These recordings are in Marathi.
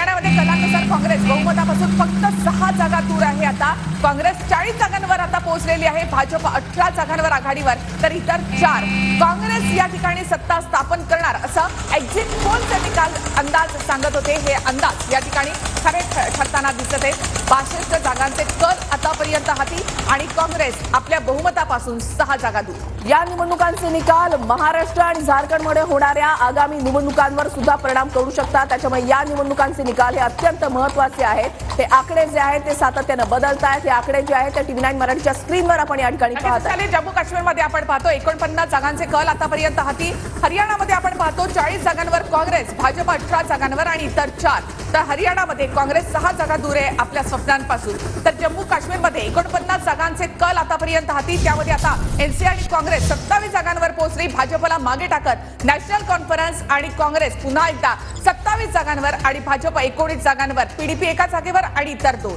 हरियाणामध्ये कलानुसार काँग्रेस बहुमतापासून फक्त 6 जागा दूर आहे। आता काँग्रेस 40 जागांवर आता पोहोचलेली आहे। भाजप 18 जागांवर आघाडीवर, तर इतर 4 काँग्रेस या ठिकाणी सत्ता स्थापन करणार असं एक्झिट पोलचे निकाल अंदाज सांगत होते। हे अंदाज या ठिकाणी खरे ठरताना दिसत आहेत। 62 जागांचे कल आतापर्यंत हाती आणि काँग्रेस आपल्या बहुमतापासून 6 जागा दूर। या निवडणुकांचे निकाल महाराष्ट्र आणि झारखंडमध्ये होणाऱ्या आगामी निवडणुकांवर सुद्धा परिणाम करू शकतात। त्याच्यामुळे या निवडणुकांचे निकाल हे अत्यंत महत्त्वाचे आहेत। ते आकडे जे आहेत ते सातत्याने बदलत आहेत। हे आकडे जे आहेत ते TV9 मराठीच्या स्क्रीनवर आपण या ठिकाणी पाहत आहोत। जम्मू काश्मीरमध्ये आपण पाहतो 49 जागांचे कल आतापर्यंत हाती। हरियाणामध्ये आपण पाहतो 40 जागांवर काँग्रेस, भाजप 18 जागांवर आणि इतर 4। तर हरियाणामध्ये काँग्रेस 6 जागा दूर आहे आपल्या स्वप्नांपासून। तर जम्मू काश्मीरमध्ये 49 जागांचे कल आतापर्यंत हाती। त्यामध्ये आता एनसी आणि काँग्रेस 27 जागांवर पोहोचली, भाजपला मागे टाकत नॅशनल कॉन्फरन्स आणि काँग्रेस पुन्हा एकदा 27 जागांवर आणि भाजप 19 जागांवर, पीडीपी एका जागेवर आणि इतर 2।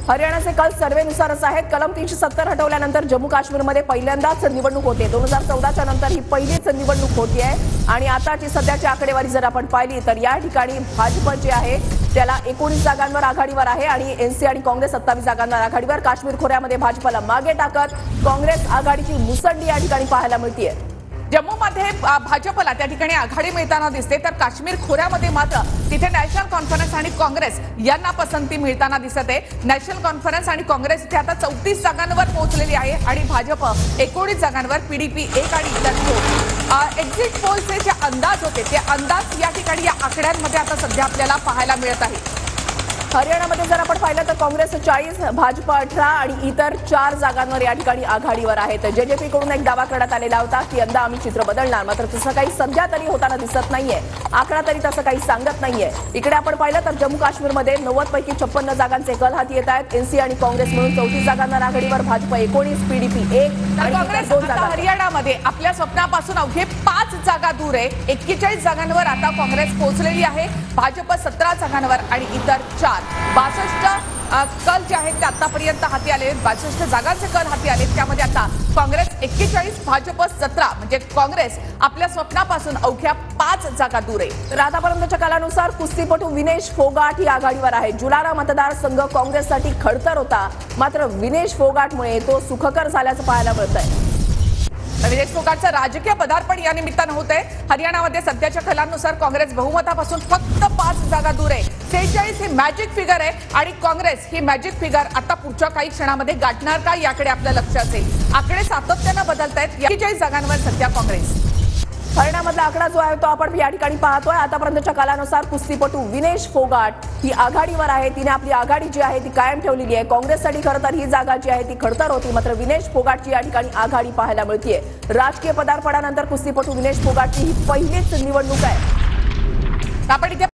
हरियाणाचे कल सर्वेनुसारच आहेत। कलम 370 हटवल्यानंतर जम्मू काश्मीरमध्ये पहिल्यांदाच निवडणूक होते। 2014च्या नंतर ही पहिलीच निवडणूक होती आहे आणि आताची सध्याची आकडेवारी जर आपण पाहिली तर या ठिकाणी भाजप जे आहे त्याला 19 जागांवर आघाडीवर आहे आणि एनसी आणि काँग्रेस 27 जागांवर आघाडीवर। काश्मीर खोऱ्यामध्ये भाजपला मागे टाकत काँग्रेस आघाडीची मुसंडी या ठिकाणी पाहायला मिळते। जम्मूमध्ये भाजपला त्या ठिकाणी आघाडी मिळताना दिसते, तर काश्मीर खोऱ्यामध्ये मात्र तिथे नॅशनल कॉन्फरन्स आणि काँग्रेस यांना पसंती मिळताना दिसत आहे। नॅशनल कॉन्फरन्स आणि काँग्रेस इथे आता 34 जागांवर पोहोचलेली आहे आणि भाजप 19 जागांवर, पीडीपी 1 आणि इतर 2। एक्झिट पोलचे जे अंदाज होते ते अंदाज या ठिकाणी या आकड्यांमध्ये आता सध्या आपल्याला पाहायला मिळत आहे। हरियाणामध्ये जर आपण पाहिलं तर काँग्रेस 40, भाजप 18 आणि इतर 4 जागांवर या ठिकाणी आघाडीवर आहेत। जेजेपी कडून एक दावा करण्यात आलेला होता की यंदा आम्ही चित्र बदलणार, मात्र तसं काही सध्या तरी होताना दिसत नाहीये। आकडा तरी तसं काही सांगत नाहीये। इकडे आपण पाहिलं तर जम्मू काश्मीरमध्ये 90 पैकी 56 जागांचे कल हाती येत आहेत। एनसी आणि काँग्रेस मिळून 34 जागांवर आघाडीवर, भाजप 19, पीडीपी 1 आणि काँग्रेस 2 जागा। हरियाणामध्ये आपल्या स्वप्नापासून अवघे 5 जागा दूर आहे। 41 जागांवर आता काँग्रेस पोहोचलेली आहे, भाजप 17 जागांवर आणि इतर 4। 62 कल जे आहेत ते आतापर्यंत हाती आले, 62 जागांचे कल हाती आले। त्यामध्ये आता काँग्रेस 41, भाजप 17, म्हणजे काँग्रेस आपल्या स्वप्नापासून अवघ्या 5 जागा दूर आहे। तर आतापर्यंतच्या कालानुसार कुस्तीपटू विनेश फोगाट ही आघाडीवर आहे। जुलारा मतदारसंघ काँग्रेससाठी खडतर होता, मात्र विनेश फोगाटमुळे तो सुखकर झाल्याचं पाहायला मिळत आहे। विनेश फोगाटचं राजकीय पदार्पण या निमित्तानं होत आहे। हरियाणामध्ये सध्याच्या कलांनुसार काँग्रेस बहुमतापासून फक्त 5 जागा दूर आहे। 46 ही मॅजिक फिगर आहे आणि काँग्रेस ही मॅजिक फिगर आता पुढच्या काही क्षणामध्ये गाठणार का याकडे आपलं लक्ष असेल। आकडे सातत्यानं बदलत आहेत। 41 जागांवर सध्या काँग्रेस। हरियाणामधला आकडा जो आहे तो आपण या ठिकाणी पाहतोय। आतापर्यंतच्या कालानुसार कुस्तीपटू विनेश फोगाट ही आघाडीवर आहे। तिने आपली आघाडी जी आहे ती कायम ठेवलेली आहे। काँग्रेससाठी खरं तर ही जागा जी आहे ती खडतर होती, मात्र विनेश फोगाटची या ठिकाणी आघाडी पाहायला मिळते। राजकीय पदार्पणानंतर कुस्तीपटू विनेश फोगाटची ही पहिलीच निवडणूक आहे। आपण इथे